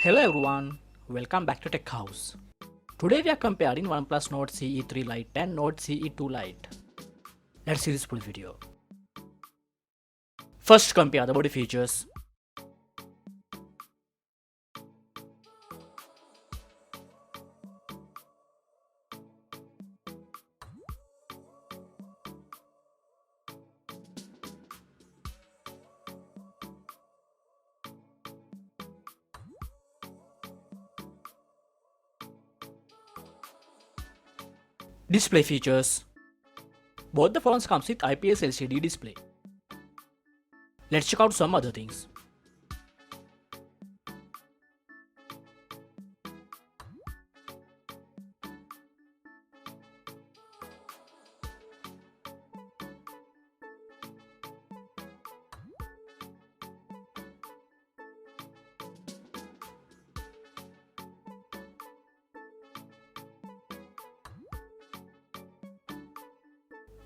Hello everyone, welcome back to Tech House. Today we are comparing OnePlus Nord CE3 Lite and Nord CE2 Lite. Let's see this full video. First, compare the body features. Display features. Both the phones comes with IPS LCD display. Let's check out some other things.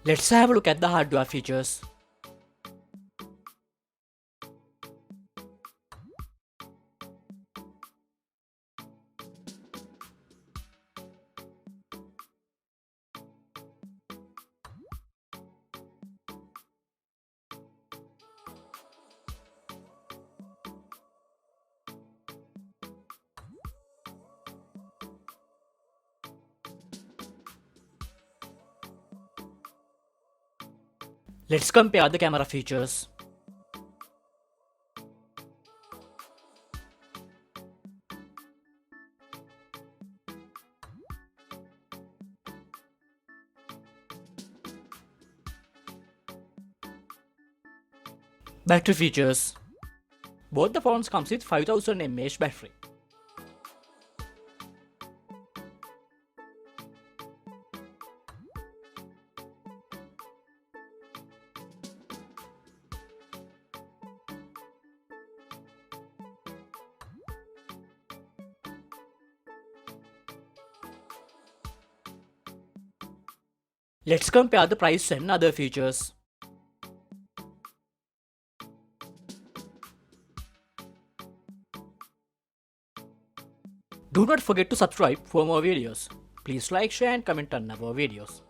Let's have a look at the hardware features. Let's compare the camera features. Battery features. Both the phones comes with 5000 mAh battery. Let's compare the price and other features. Do not forget to subscribe for more videos. Please like, share and comment on our videos.